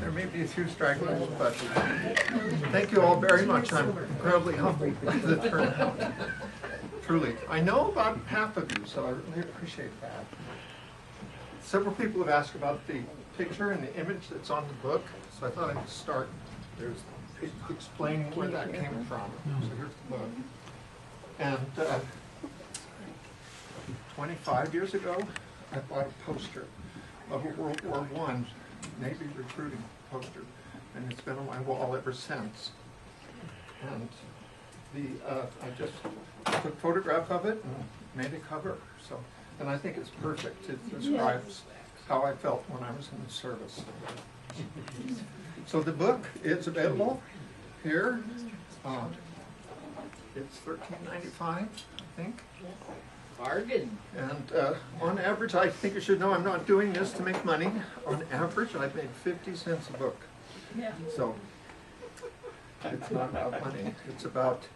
There may be a few stragglers, but thank you all very much. I'm incredibly humbled by the turnout. Truly. I know about half of you, so I really appreciate that. Several people have asked about the picture and the image that's on the book, so I thought I'd start explaining where that came from. So here's the book. And 25 years ago, I bought a poster of a World War I Navy recruiting poster, and it's been on my wall ever since. And I just took a photograph of it and made a cover. So, and I think it's perfect. It describes how I felt when I was in the service. So the book is available here. It's $13.95, I think. Bargain. And on average, I think you should know I'm not doing this to make money. On average, I've made 50 cents a book. So it's not about money. It's about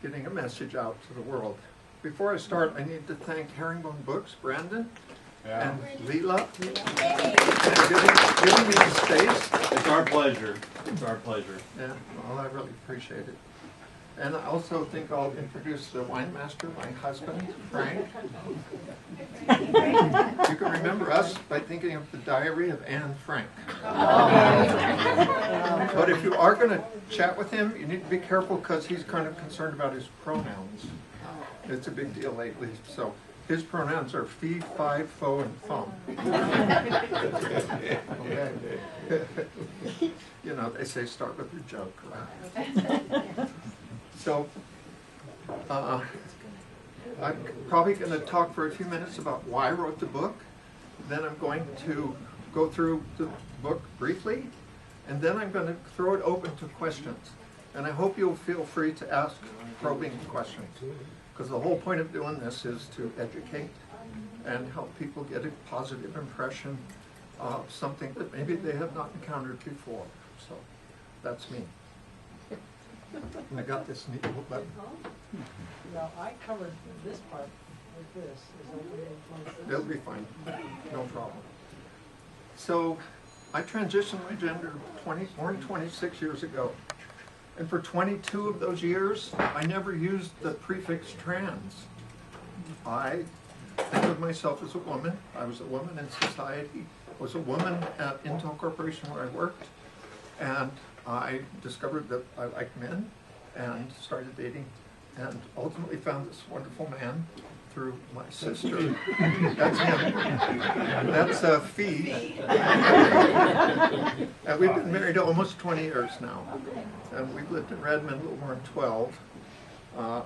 getting a message out to the world. Before I start, I need to thank Herringbone Books, Brandon, and Leela, for giving me the space. It's our pleasure. It's our pleasure. Yeah, well, I really appreciate it. And I also think I'll introduce the wine master, my husband, Frank. You can remember us by thinking of the Diary of Anne Frank. But if you are going to chat with him, you need to be careful because he's kind of concerned about his pronouns. It's a big deal lately. So his pronouns are fee, fi, fo, and fum. Okay. You know, they say start with your joke, right? So, I'm probably going to talk for a few minutes about why I wrote the book. Then I'm going to go through the book briefly, and then I'm going to throw it open to questions. And I hope you'll feel free to ask probing questions, because the whole point of doing this is to educate and help people get a positive impression of something that maybe they have not encountered before. So, that's me. I got this neat little button. Now, I covered this part with this. Is that It'll be fine. No problem. So, I transitioned my gender more than 26 years ago. And for 22 of those years, I never used the prefix trans. I think of myself as a woman. I was a woman in society. I was a woman at Intel Corporation where I worked. And I discovered that I liked men and started dating and ultimately found this wonderful man through my sister. That's him. That's Fee. And we've been married almost 20 years now. And we've lived in Redmond a little more than 12.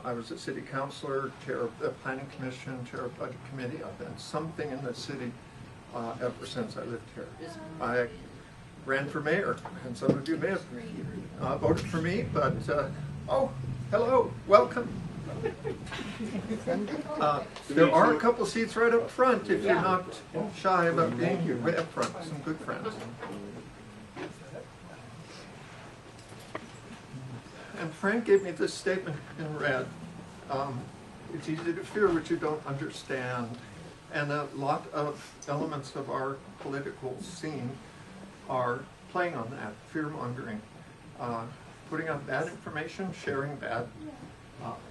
I was a city councilor, chair of the planning commission, chair of budget committee. I've been something in the city ever since I lived here. I ran for mayor, and some of you may have voted for me, but, oh, hello, welcome. There are a couple seats right up front if you're not shy about being here, right up front, some good friends. And Frank gave me this statement in red. It's easy to fear what you don't understand. And a lot of elements of our political scene are playing on that, fear-mongering, putting out bad information, sharing bad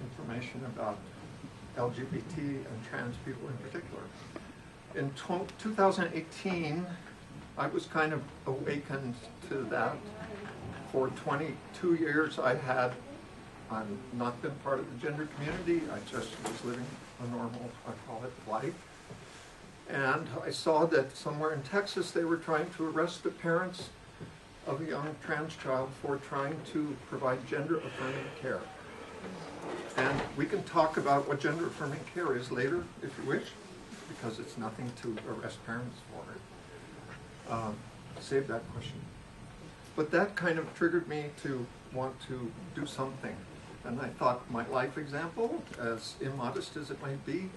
information about LGBT and trans people in particular. In 2018, I was kind of awakened to that. For 22 years, I've not been part of the gender community. I just was living a normal, I call it, life. And I saw that somewhere in Texas they were trying to arrest the parents of a young trans child for trying to provide gender-affirming care. And we can talk about what gender-affirming care is later, if you wish, because it's nothing to arrest parents for. Save that question. But that kind of triggered me to want to do something. And I thought my life example, as immodest as it might be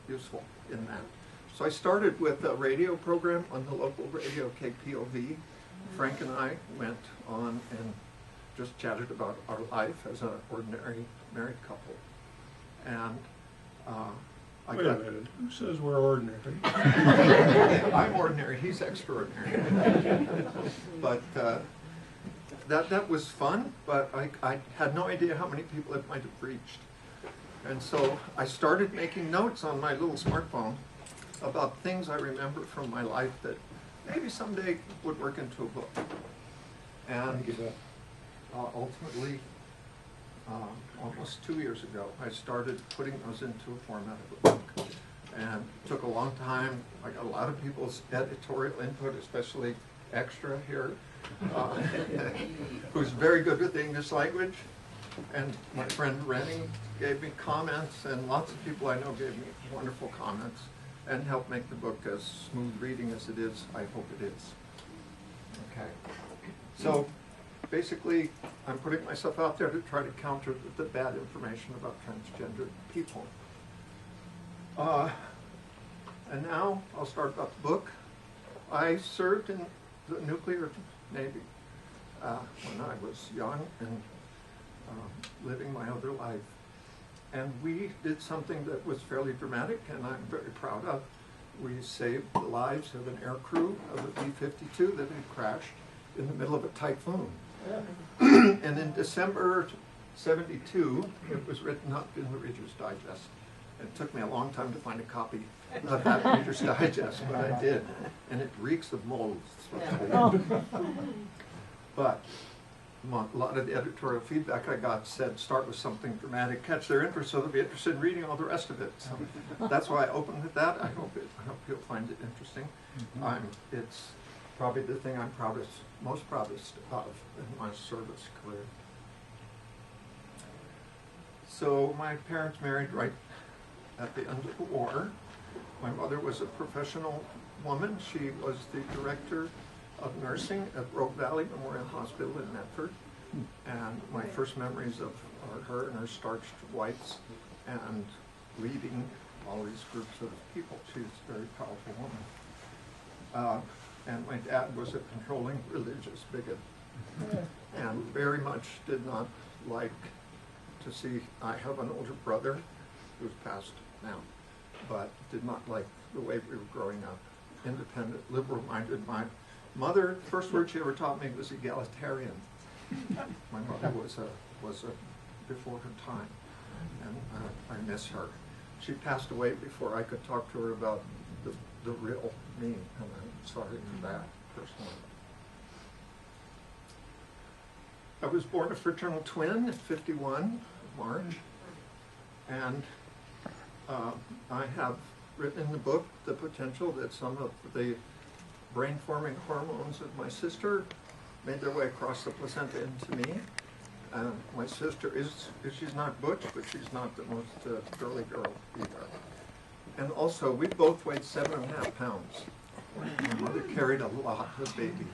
useful in that. So I started with a radio program on the local radio KPOV. Frank and I went on and just chatted about our life as an ordinary married couple. And I Wait a got, minute, who says we're ordinary? I'm ordinary, he's extraordinary. But that was fun, but I had no idea how many people it might have reached. And so I started making notes on my little smartphone about things I remember from my life that maybe someday would work into a book. And ultimately, almost 2 years ago, I started putting those into a format of a book. And it took a long time. I got a lot of people's editorial input, especially Extra here, who's very good with the English language. And my friend Rennie gave me comments, and lots of people I know gave me wonderful comments and helped make the book as smooth reading as it is. I hope it is. Okay. So basically, I'm putting myself out there to try to counter the bad information about transgender people. And now I'll start about the book. I served in the nuclear Navy when I was young and living my other life. And we did something that was fairly dramatic and I'm very proud of. We saved the lives of an air crew of a B-52 that had crashed in the middle of a typhoon. And in December '72, it was written up in the Reader's Digest. It took me a long time to find a copy of that Reader's Digest, but I did. And it reeks of mold. But a lot of the editorial feedback I got said start with something dramatic, catch their interest so they'll be interested in reading all the rest of it. So that's why I opened with that. I hope you'll find it interesting. It's probably the thing I'm most proudest of in my service career. So my parents married right at the end of the war. My mother was a professional woman. She was the director of nursing at Rogue Valley Memorial Hospital in Medford. And my first memories of her and her starched whites and leading all these groups of people. She's a very powerful woman. And my dad was a controlling religious bigot and very much did not like to see, I have an older brother who's passed now, but did not like the way we were growing up. Independent, liberal-minded. My mother, the first word she ever taught me was egalitarian. My mother was before her time, and I miss her. She passed away before I could talk to her about the real me, and I'm sorry for that personally. I was born a fraternal twin at 51 March, and I have written in the book the potential that some of the brain-forming hormones of my sister made their way across the placenta into me. My sister she's not butch, but she's not the most girly girl either. And also, we both weighed 7.5 pounds. My mother carried a lot of baby.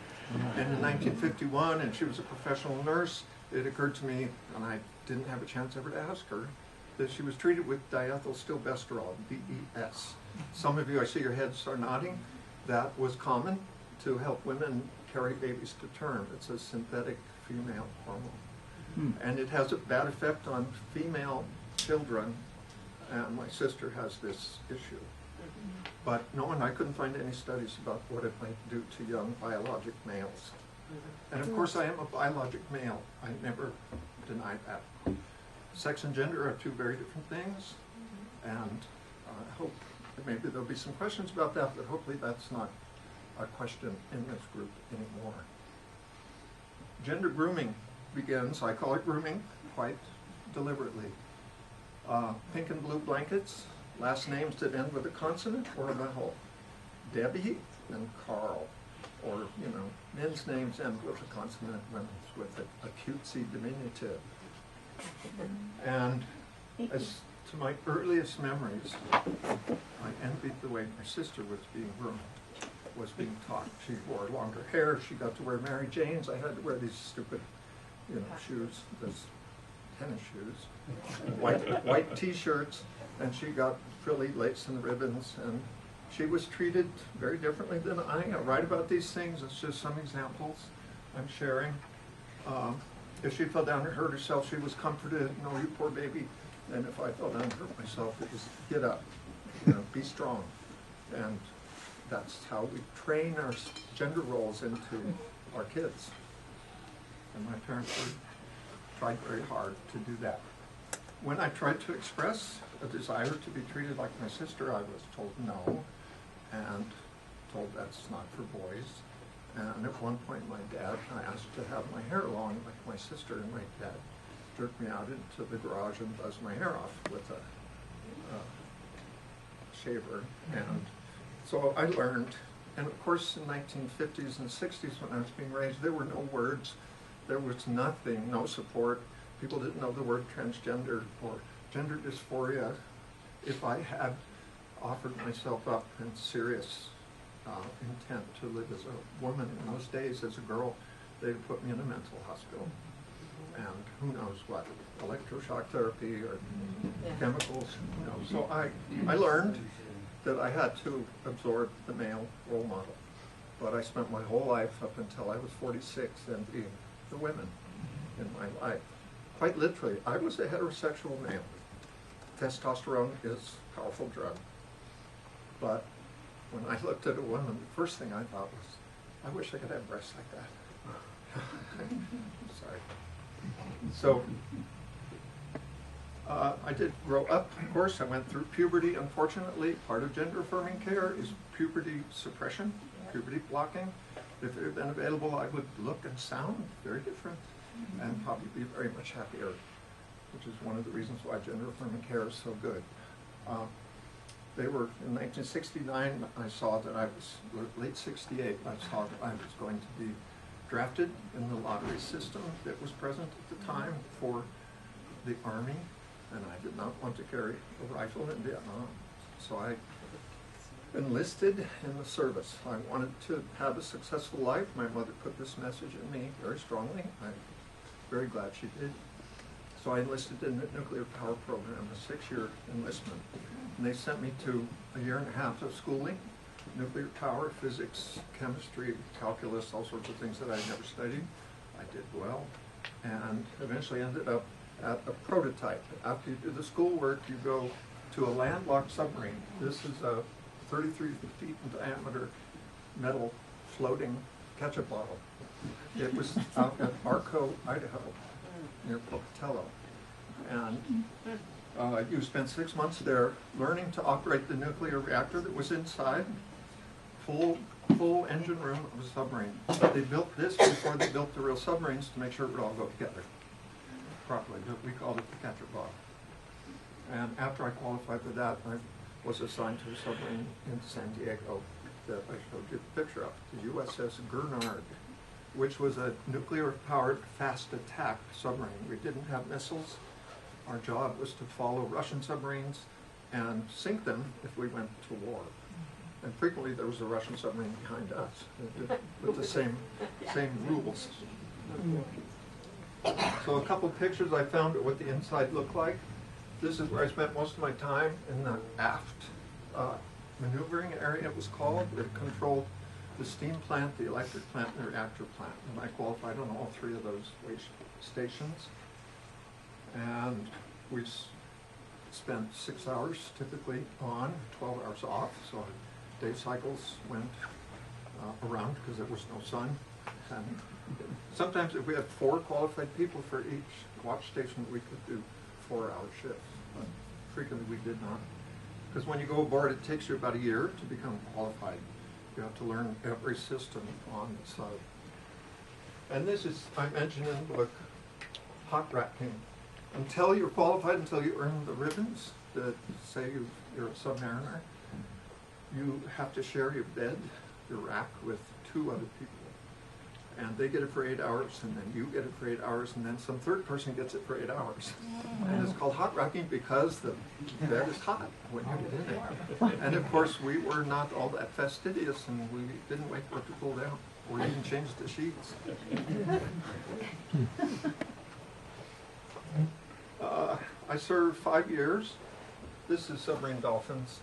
And in 1951, and she was a professional nurse, it occurred to me, and I didn't have a chance ever to ask her, that she was treated with diethylstilbestrol, DES. Some of you, I see your heads are nodding. That was common to help women carry babies to term. It's a synthetic female hormone. And it has a bad effect on female children, and my sister has this issue. But I couldn't find any studies about what it might do to young biologic males. And of course I am a biologic male. I never denied that. Sex and gender are two very different things, and I hope maybe there'll be some questions about that, but hopefully that's not a question in this group anymore. Gender grooming begins, I call it grooming, quite deliberately. Pink and blue blankets, last names that end with a consonant or a vowel. Debbie and Carl, or men's names end with a consonant, women's with a cutesy diminutive. And as to my earliest memories, I envied the way my sister was being groomed, was being taught. She wore longer hair, she got to wear Mary Janes, I had to wear these stupid, shoes, those tennis shoes, white t-shirts, and she got frilly lace and ribbons, and she was treated very differently than I write about these things. It's just some examples I'm sharing. If she fell down and hurt herself, she was comforted, no, you poor baby. And if I fell down and hurt myself, it was get up. be strong. And that's how we train our gender roles into our kids. And my parents tried very hard to do that. When I tried to express a desire to be treated like my sister, I was told no, and told that's not for boys. And at one point my dad, I asked to have my hair long like my sister, and my dad jerked me out into the garage and buzzed my hair off with a shaver. And so I learned, and of course in 1950s and 60s when I was being raised, there were no words, there was nothing, no support. People didn't know the word transgender or gender dysphoria. If I had offered myself up in serious intent to live as a woman in those days, as a girl, they'd put me in a mental hospital. And who knows what, electroshock therapy or chemicals, who knows. So I learned that I had to absorb the male role model. But I spent my whole life up until I was 46 envying the women in my life. Quite literally, I was a heterosexual male. Testosterone is a powerful drug. But when I looked at a woman, the first thing I thought was, I wish I could have breasts like that. Sorry. So, I did grow up, of course. I went through puberty. Unfortunately, part of gender affirming care is puberty suppression, puberty blocking. If it had been available, I would look and sound very different and probably be very much happier, which is one of the reasons why gender affirming care is so good. They were, in 1969, I saw that I was, late 68, I saw that I was going to be drafted in the lottery system that was present at the time for the Army, and I did not want to carry a rifle in Vietnam. So I enlisted in the service. I wanted to have a successful life. My mother put this message in me very strongly. I'm very glad she did. So I enlisted in the nuclear power program, a 6-year enlistment. And they sent me to a 1.5 years of schooling, nuclear power, physics, chemistry, calculus, all sorts of things that I had never studied. I did well, and eventually ended up at a prototype. After you do the schoolwork, you go to a landlocked submarine. This is a 33 feet in diameter metal floating ketchup bottle. It was out at Arco, Idaho, near Pocatello. And you spent 6 months there learning to operate the nuclear reactor that was inside, full engine room of a submarine. But they built this before they built the real submarines to make sure it would all go together properly. We called it the ketchup bottle. And after I qualified for that, I was assigned to a submarine in San Diego that I showed you the picture of, the USS Gurnard, which was a nuclear-powered fast attack submarine. We didn't have missiles. Our job was to follow Russian submarines and sink them if we went to war. And frequently there was a Russian submarine behind us with the same rules. So a couple of pictures I found of what the inside looked like. This is where I spent most of my time in the aft maneuvering area, it was called. It controlled the steam plant, the electric plant, and the reactor plant. And I qualified on all 3 of those wage stations. And we spent 6 hours typically on, 12 hours off. So day cycles went around because there was no sun. And sometimes if we had 4 qualified people for each watch station, we could do 4-hour shifts. But frequently we did not. Because when you go aboard, it takes you about a year to become qualified. You have to learn every system on the sub. And this is, I mentioned in the book, hot racking. Until you're qualified, until you earn the ribbons that say you're a submariner, you have to share your bed, your rack, with 2 other people. And they get it for 8 hours, and then you get it for 8 hours, and then some third person gets it for 8 hours. And it's called hot racking because the bed is hot when you get in it. And of course, we were not all that fastidious, and we didn't wait for it to cool down, or even change the sheets. I served 5 years. This is submarine dolphins.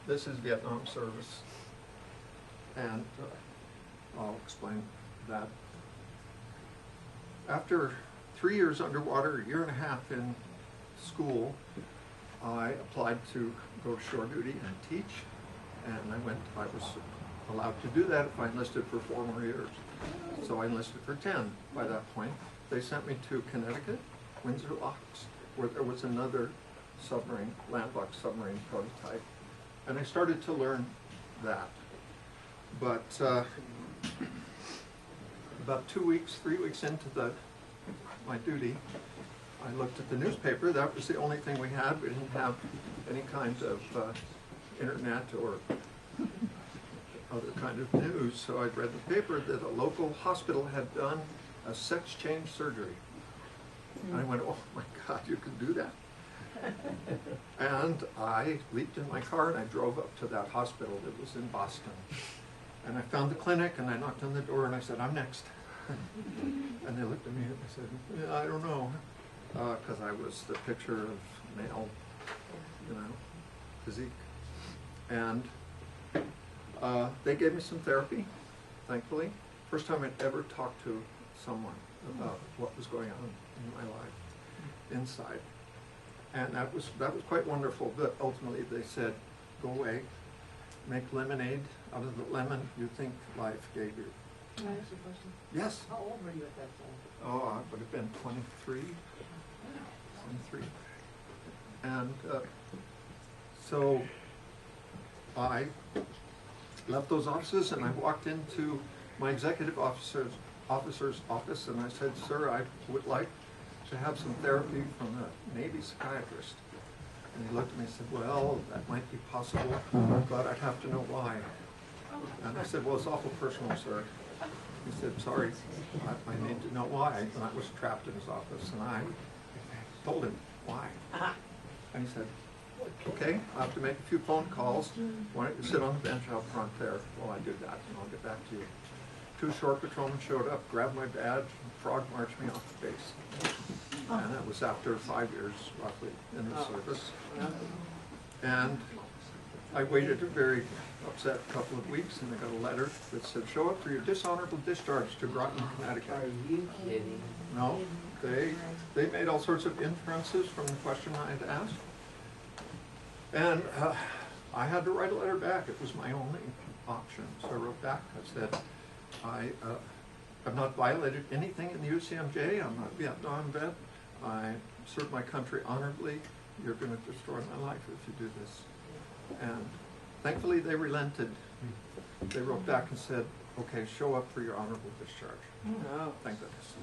This is Vietnam service. And I'll explain that. After 3 years underwater, a 1.5 years in school, I applied to go shore duty and teach, and I was allowed to do that if I enlisted for 4 more years. So I enlisted for 10 by that point. They sent me to Connecticut, Windsor Locks, where there was another submarine, landlocked submarine prototype. And I started to learn that. But about 2 weeks, 3 weeks into my duty, I looked at the newspaper. That was the only thing we had. We didn't have any kind of internet or other kind of news. So I read the paper that a local hospital had done a sex change surgery. And I went, oh my God, you can do that. And I leaped in my car and I drove up to that hospital that was in Boston. And I found the clinic and I knocked on the door and I said, I'm next. And they looked at me and they said, yeah, I don't know. Because I was the picture of male, physique. And they gave me some therapy, thankfully. First time I'd ever talked to someone about what was going on in my life inside. And that was quite wonderful, but ultimately they said, go away, make lemonade out of the lemon you think life gave you. Can I ask you a question? Yes. How old were you at that time? Oh, I would have been 23. And so I left those offices and I walked into my executive officer's office and I said, sir, I would like to have some therapy from a Navy psychiatrist. And he looked at me and said, well, that might be possible, but I'd have to know why. And I said, well, it's awful personal, sir. He said, sorry, I need to know why. And I was trapped in his office and I told him why. And he said, okay, I'll have to make a few phone calls. Why don't you sit on the bench out front there while I do that, and I'll get back to you. 2 shore patrolmen showed up, grabbed my badge, and frog marched me off the base. And that was after 5 years, roughly, in the service. And I waited a very upset couple of weeks, and I got a letter that said, show up for your dishonorable discharge to Groton, Connecticut. Are you kidding? No, they made all sorts of inferences from the question I had asked. And I had to write a letter back. It was my only option. So I wrote back. I said, I have not violated anything in the UCMJ. I'm not a Vietnam vet. I served my country honorably. You're going to destroy my life if you do this. And thankfully they relented. They wrote back and said, okay, show up for your honorable discharge. Oh. Thank goodness.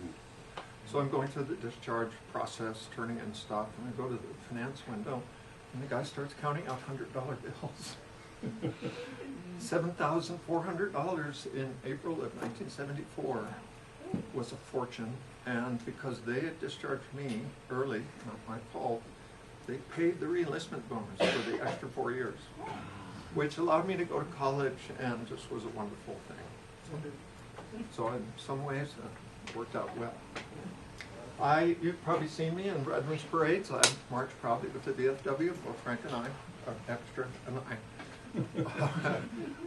So I'm going through the discharge process, turning in stuff, and I go to the finance window, and the guy starts counting out $100 bills. $7,400 in April of 1974 was a fortune, and because they had discharged me early, not my fault, they paid the re-enlistment bonus for the extra 4 years, which allowed me to go to college and just was a wonderful thing. So in some ways, it worked out well. You've probably seen me in Veterans Parades. I march proudly with the VFW. Both Frank and I, Extra and I,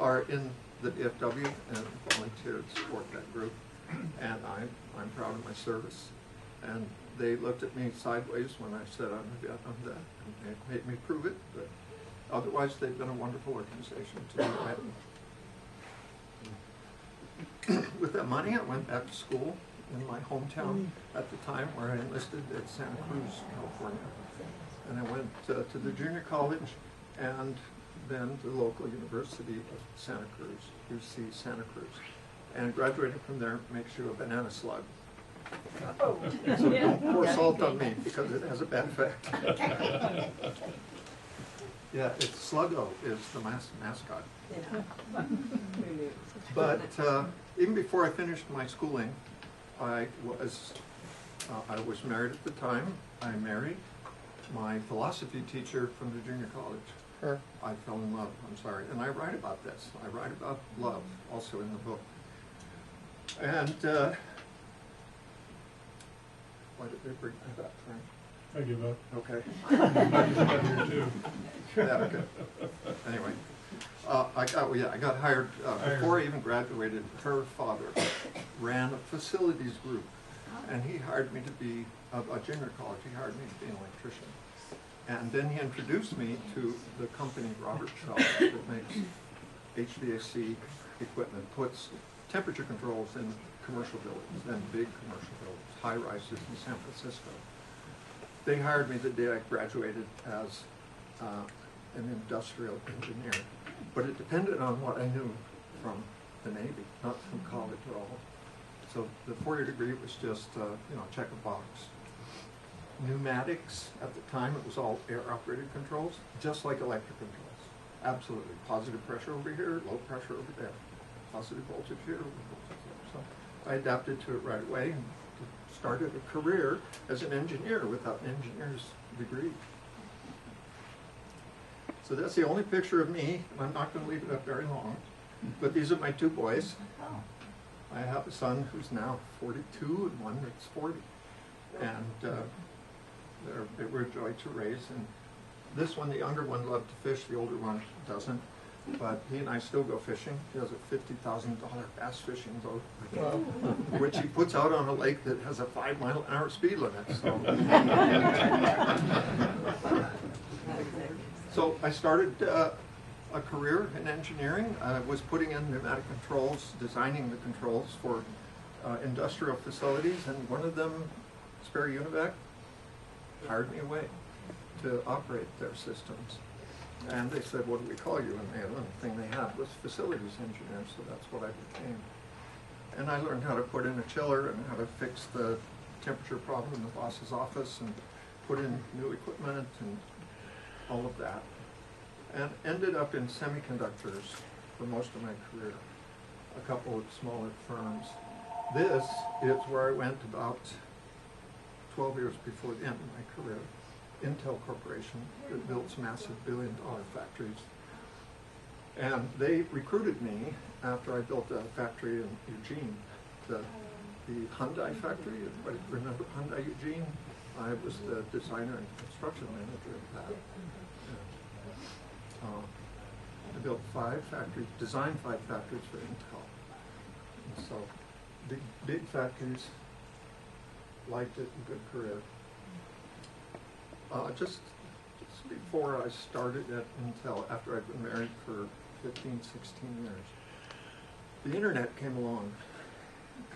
are in the VFW and volunteer to support that group. And I'm proud of my service. And they looked at me sideways when I said I'm a Vietnam vet, and they made me prove it. But otherwise, they've been a wonderful organization to me. With that money, I went back to school in my hometown at the time where I enlisted at Santa Cruz, California. And I went to the junior college and then the local University of Santa Cruz, UC Santa Cruz. And graduated from there makes you a banana slug. So don't pour salt on me because it has a bad effect. Yeah, it's Sluggo is the mascot. But even before I finished my schooling, I was married at the time. I married my philosophy teacher from the junior college. Sure. I fell in love, I'm sorry. And I write about this. I write about love also in the book. And why did they bring that up, Frank? I give up. Okay. I give up here too. Yeah, okay. Anyway, I got hired before I even graduated. Her father ran a facilities group, and he hired me to be a junior college. He hired me to be an electrician, And then he introduced me to the company, Robert Shaw, that makes HVAC equipment, puts temperature controls in commercial buildings, and big commercial buildings, high rises in San Francisco. They hired me the day I graduated as an industrial engineer, but it depended on what I knew from the Navy, not from college at all. So the four-year degree was just, check a box. Pneumatics, at the time, it was all air-operated controls, just like electric controls. Absolutely. Positive pressure over here, low pressure over there. Positive voltage here, low voltage there. So I adapted to it right away and started a career as an engineer without an engineer's degree. So that's the only picture of me. I'm not going to leave it up very long. But these are my two boys. I have a son who's now 42 and one that's 40. And they were a joy to raise. And this one, the younger one, loved to fish. The older one doesn't. But he and I still go fishing. He has a $50,000 bass fishing boat, which he puts out on a lake that has a 5-mile-an-hour speed limit. So I started a career in engineering. I was putting in pneumatic controls, designing the controls for industrial facilities, and one of them, Spare Univac, hired me away to operate their systems. And they said, what do we call you? And the only thing they had was facilities engineer, so that's what I became. And I learned how to put in a chiller and how to fix the temperature problem in the boss's office and put in new equipment and all of that. And ended up in semiconductors for most of my career, a couple of smaller firms. This is where I went about 12 years before the end of my career. Intel Corporation that builds massive billion-dollar factories. And they recruited me after I built a factory in Eugene, the Hyundai factory. Everybody remember Hyundai Eugene? I was the designer and construction manager of that. I built 5 factories, designed 5 factories for Intel. And so, big factories, liked it, good career. Just before I started at Intel, after I'd been married for 15, 16 years, the internet came along,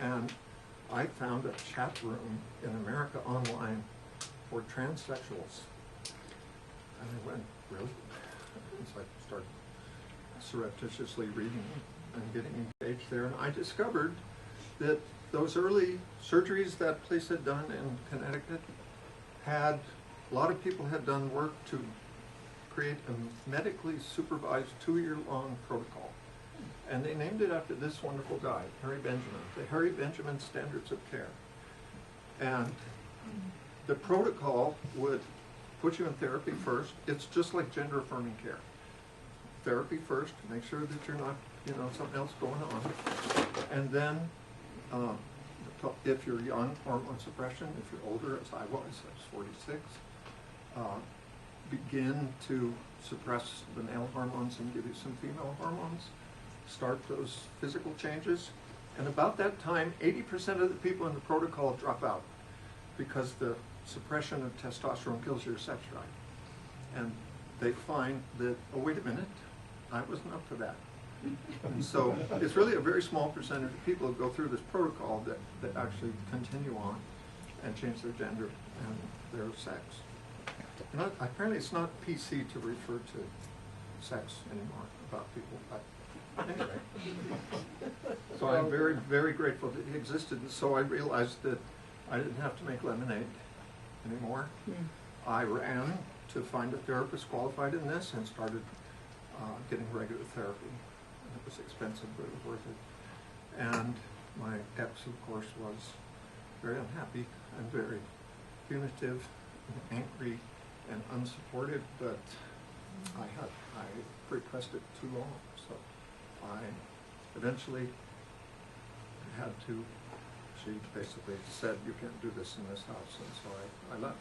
and I found a chat room in America Online for transsexuals. And I went, really? So I started surreptitiously reading and getting engaged there, and I discovered that those early surgeries that place had done in Connecticut had, a lot of people had done work to create a medically supervised 2-year-long protocol. And they named it after this wonderful guy, Harry Benjamin, the Harry Benjamin Standards of Care. And the protocol would put you in therapy first. It's just like gender-affirming care. Therapy first, make sure that you're not, something else going on. And then, if you're young, hormone suppression. If you're older, as I was 46, begin to suppress the male hormones and give you some female hormones. Start those physical changes. And about that time, 80% of the people in the protocol drop out because the suppression of testosterone kills your sex drive. And they find that, oh, wait a minute, I wasn't up to that. And so it's really a very small percentage of people who go through this protocol that actually continue on and change their gender and their sex. And apparently it's not PC to refer to sex anymore about people, but anyway. So I'm very, very grateful that he existed, and so I realized that I didn't have to make lemonade anymore. I ran to find a therapist qualified in this and started getting regular therapy. It was expensive, but it was worth it. And my ex, of course, was very unhappy and very punitive and angry and unsupportive, but I repressed it too long. So I eventually had to, she basically said, you can't do this in this house, and so I left.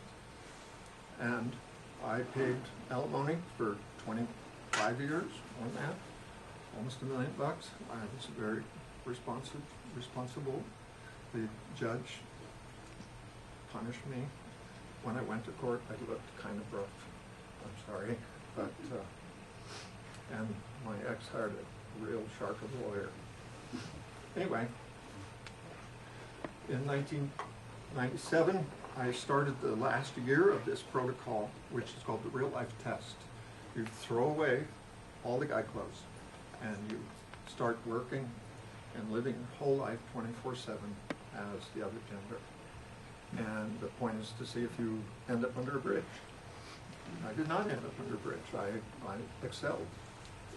And I paid alimony for 25 years on that, almost $1 million. I was very responsible. The judge punished me. When I went to court, I looked kind of rough. I'm sorry, but, and my ex hired a real shark of a lawyer. Anyway, in 1997, I started the last year of this protocol, which is called the real life test. You throw away all the guy clothes and you start working and living your whole life 24/7 as the other gender. And the point is to see if you end up under a bridge. I did not end up under a bridge. I excelled.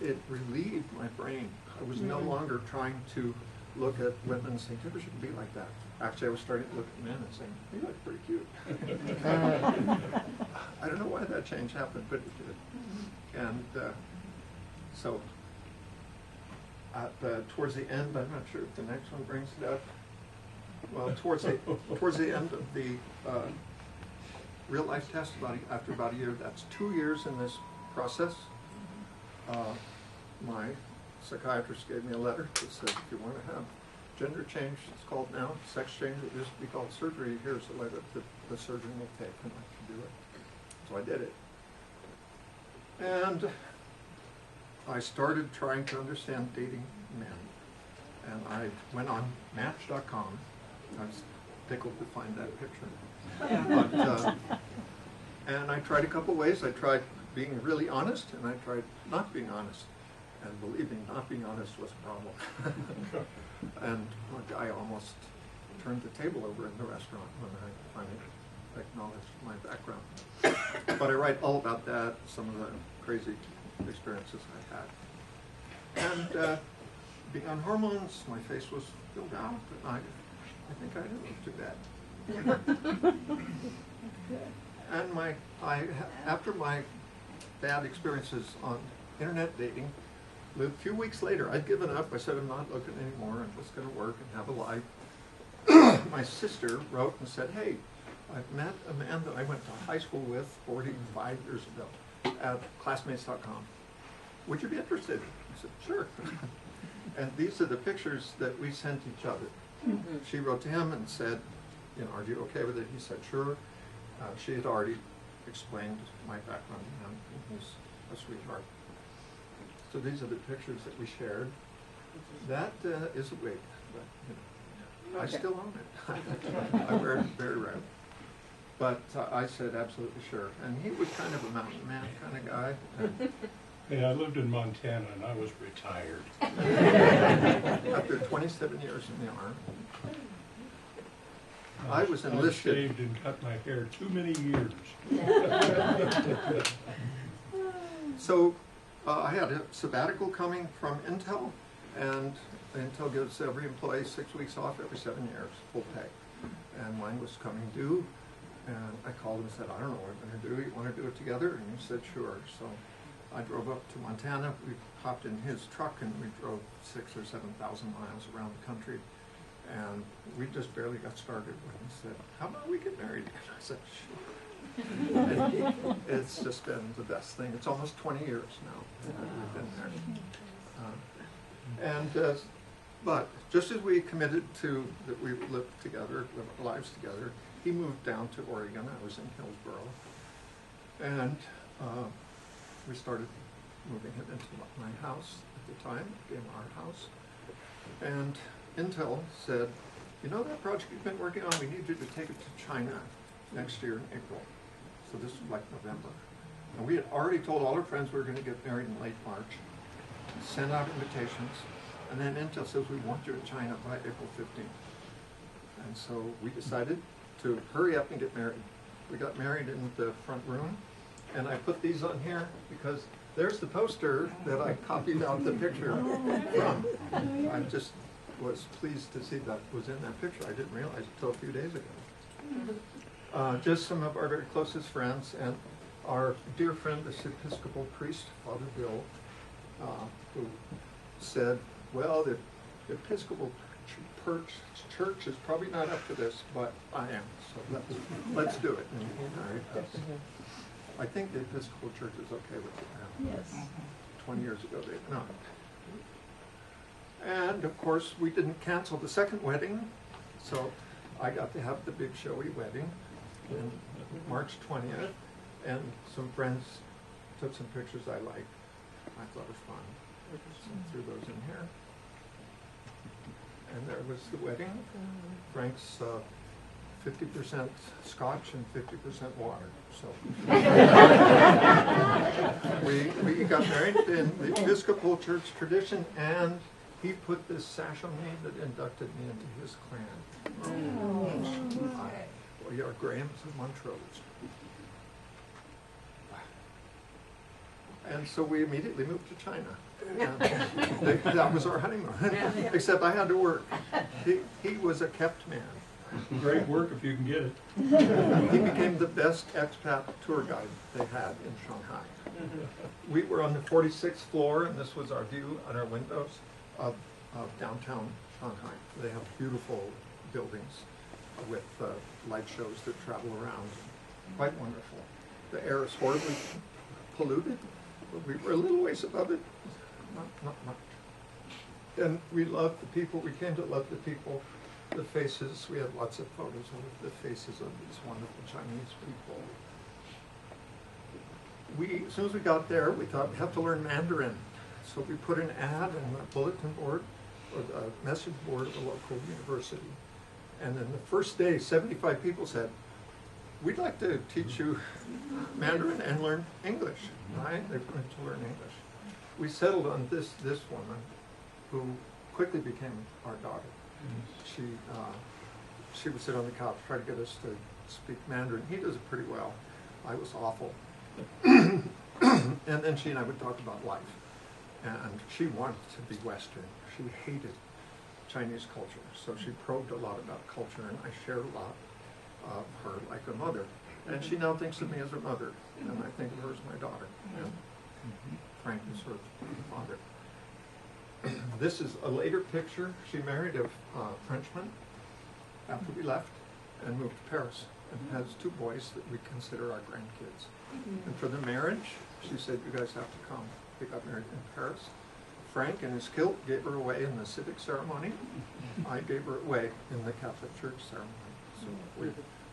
It relieved my brain. I was no longer trying to look at women and saying, "You shouldn't be like that." Actually, I was starting to look at men and saying, "You look pretty cute." I don't know why that change happened, but it did. And so, towards the end, I'm not sure if the next one brings it up. Well, towards the end of the real life test, after about a year, that's 2 years in this process. My psychiatrist gave me a letter that said, if you want to have gender change, it's called now, sex change, it used to be called surgery, here's a letter that the surgeon will take and I can do it. So I did it. And I started trying to understand dating men. And I went on Match.com. I was tickled to find that picture. But, and I tried a couple ways. I tried being really honest, and I tried not being honest. And believe me, not being honest was a problem. And a guy almost turned the table over in the restaurant when I finally acknowledged my background. But I write all about that, some of the crazy experiences I had. And being on hormones, my face was filled out, but I think I didn't look too bad. And after my bad experiences on internet dating, a few weeks later, I'd given up. I said, I'm not looking anymore. I'm just going to work and have a life. My sister wrote and said, hey, I've met a man that I went to high school with 45 years ago at classmates.com. Would you be interested? I said, sure. And these are the pictures that we sent each other. She wrote to him and said, are you okay with it? He said, sure. She had already explained my background to him. He's a sweetheart. So these are the pictures that we shared. That is a wig, but I still own it. I wear it very rarely. But I said absolutely sure. And he was kind of a mountain man kind of guy. Hey, I lived in Montana and I was retired. After 27 years in the Army. I was enlisted. I shaved and cut my hair too many years. So I had a sabbatical coming from Intel, and Intel gives every employee 6 weeks off every 7 years, full pay. And mine was coming due, and I called him and said, I don't know what I'm going to do. You want to do it together? And he said, sure. So I drove up to Montana. We hopped in his truck, and we drove 6,000 or 7,000 miles around the country. And we just barely got started when he said, how about we get married? And I said, sure. And it's just been the best thing. It's almost 20 years now that we've been married. But just as we committed to that we would live together, live our lives together, he moved down to Oregon. I was in Hillsboro. And we started moving him into my house at the time. It became our house. And Intel said, that project you've been working on, we need you to take it to China next year in April. So this was like November. And we had already told all our friends we were going to get married in late March, sent out invitations, and then Intel says, we want you in China by April 15th. And so we decided to hurry up and get married. We got married in the front room, and I put these on here because there's the poster that I copied out the picture from. I just was pleased to see that was in that picture. I didn't realize it until a few days ago. Just some of our very closest friends, and our dear friend, this Episcopal priest, Father Bill, who said, well, the Episcopal church is probably not up to this, but I am, so let's do it. And he married us. I think the Episcopal Church is okay with it now. Yes. 20 years ago, they were not. And of course, we didn't cancel the second wedding, so I got to have the big showy wedding on March 20th, and some friends took some pictures I liked, I thought was fun. I just threw those in here. And there was the wedding. Frank's 50% scotch and 50% water. So we got married in the Episcopal Church tradition, and he put this sash on me that inducted me into his clan. We are Grahams of Montrose. And so we immediately moved to China. That was our honeymoon. Except I had to work. He was a kept man. Great work if you can get it. He became the best expat tour guide they had in Shanghai. We were on the 46th floor, and this was our view on our windows of downtown Shanghai. They have beautiful buildings with light shows that travel around. Quite wonderful. The air is horribly polluted, but we were a little ways above it. Not much. And we loved the people. We came to love the people. The faces, we had lots of photos of the faces of these wonderful Chinese people. As soon as we got there, we thought we have to learn Mandarin. So we put an ad in the bulletin board, or the message board of the local university. And then the first day, 75 people said, "We'd like to teach you Mandarin and learn English." Right? They wanted to learn English. We settled on this woman who quickly became our daughter. She would sit on the couch, try to get us to speak Mandarin. He does it pretty well. I was awful. And then she and I would talk about life. And she wanted to be Western. She hated Chinese culture. So she probed a lot about culture, and I shared a lot of her like a mother. And she now thinks of me as her mother, and I think of her as my daughter. And Frank is her father. This is a later picture. She married a Frenchman after we left and moved to Paris, and has 2 boys that we consider our grandkids. And for the marriage, she said, "You guys have to come." They got married in Paris. Frank, in his kilt, gave her away in the civic ceremony. I gave her away in the Catholic Church ceremony. So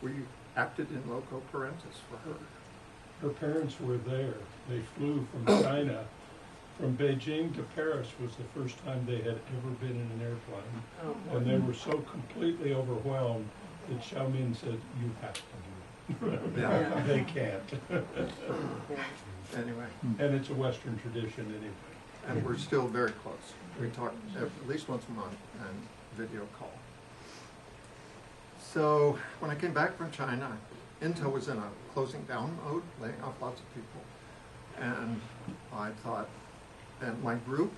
we acted in loco parentis for her. Her parents were there. They flew from China. From Beijing to Paris was the first time they had ever been in an airplane. And they were so completely overwhelmed that Xiaomin said, "You have to do it." Yeah. They can't. Anyway, And it's a Western tradition anyway. and we're still very close. We talk at least once a month and video call. So when I came back from China, Intel was in a closing down mode, laying off lots of people. And I thought, and my group,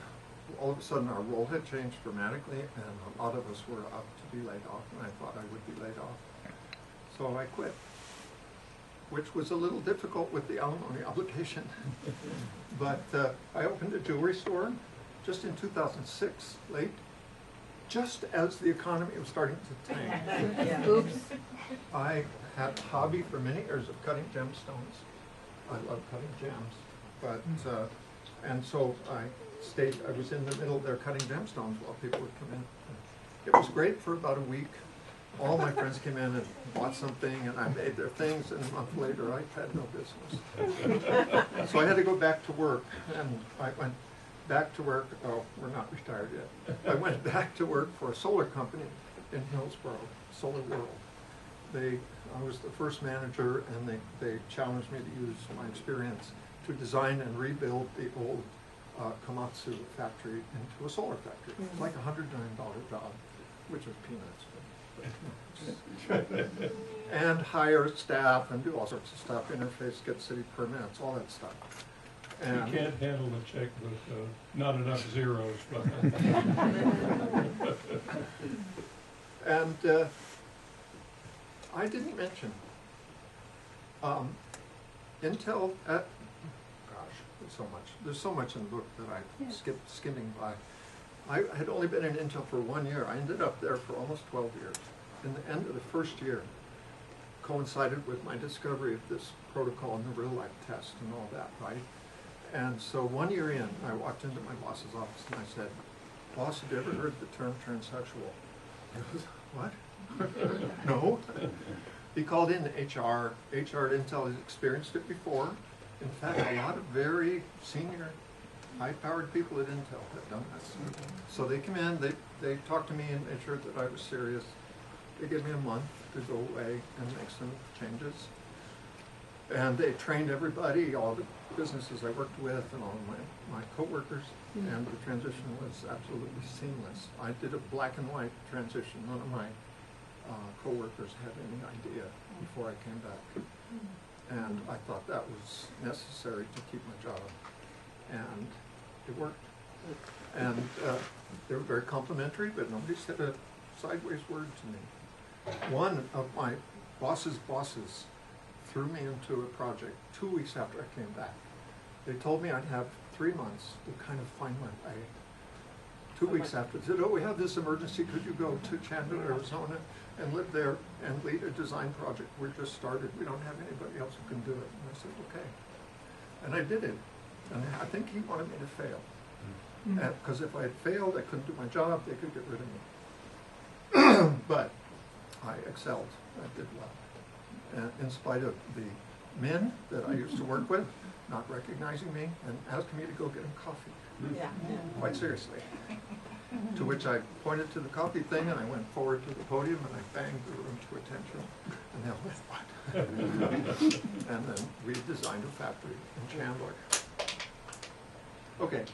all of a sudden our role had changed dramatically, and a lot of us were up to be laid off, and I thought I would be laid off. So I quit, which was a little difficult with the alimony obligation. But I opened a jewelry store just in 2006, late, just as the economy was starting to tank. Oops. I had a hobby for many years of cutting gemstones. I love cutting gems, but and so I was in the middle there cutting gemstones while people would come in. It was great for about a week. All my friends came in and bought something, and I made their things, and a month later I had no business. So I had to go back to work, and I went back to work. Oh, we're not retired yet. I went back to work for a solar company in Hillsborough, Solar World. I was the first manager, and they challenged me to use my experience to design and rebuild the old Komatsu factory into a solar factory. It was like a $100 million job, which was peanuts. And hire staff and do all sorts of stuff, interface, get city permits, all that stuff. And You can't handle the checkbook, not enough zeros. But And I didn't mention Intel at, gosh, there's so much in the book that I skipped skimming by. I had only been in Intel for 1 year. I ended up there for almost 12 years. And the end of the first year coincided with my discovery of this protocol and the real life test and all that, right? And so 1 year in, I walked into my boss's office and I said, "Boss, have you ever heard the term transsexual?" He goes, "What?" No. He called in HR. HR at Intel had experienced it before. In fact, a lot of very senior, high-powered people at Intel have done this. So they come in, they talk to me and made sure that I was serious. They give me a month to go away and make some changes. And they trained everybody, all the businesses I worked with and all my coworkers, and the transition was absolutely seamless. I did a black and white transition. None of my coworkers had any idea before I came back. And I thought that was necessary to keep my job. And it worked. And they were very complimentary, but nobody said a sideways word to me. One of my boss's bosses threw me into a project 2 weeks after I came back. They told me I'd have 3 months to kind of find my way. 2 weeks after, they said, oh, we have this emergency, could you go to Chandler, Arizona and live there and lead a design project? We're just started, we don't have anybody else who can do it. And I said, okay. And I did it. And I think he wanted me to fail. Because if I had failed, I couldn't do my job, they could get rid of me. But I excelled, I did well. And in spite of the men that I used to work with not recognizing me and asking me to go get them coffee. Yeah. Quite seriously. To which I pointed to the coffee thing and I went forward to the podium and I banged the room to attention. And they went, what? And then we designed a factory in Chandler. Okay,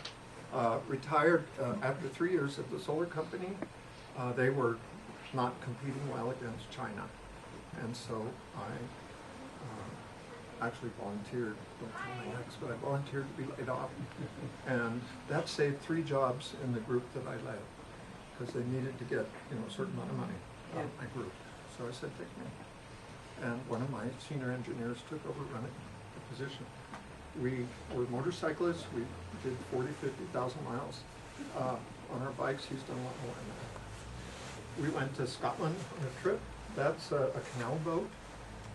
retired after 3 years at the solar company. They were not competing well against China. And so I actually volunteered, don't tell my ex, but I volunteered to be laid off. And that saved 3 jobs in the group that I led, because they needed to get, a certain amount of money out of my group. So I said, take me. And one of my senior engineers took over running the position. We were motorcyclists. We did 40, 50,000 miles on our bikes. He's done a lot more than that. We went to Scotland on a trip. That's a canal boat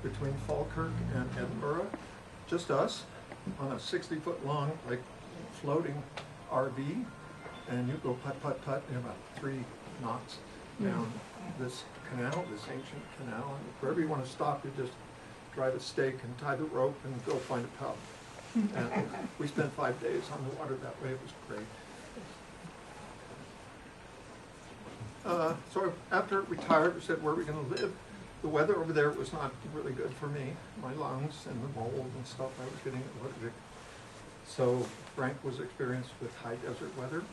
between Falkirk and Edinburgh. Just us on a 60-foot long, like, floating RV. And you go putt in about 3 knots down this canal, this ancient canal. And wherever you want to stop, you just drive a stake and tie the rope and go find a pub. And we spent 5 days on the water that way. It was great. So after I retired, we said, where are we going to live? The weather over there was not really good for me. My lungs and the mold and stuff, I was getting allergic. So Frank was experienced with high desert weather.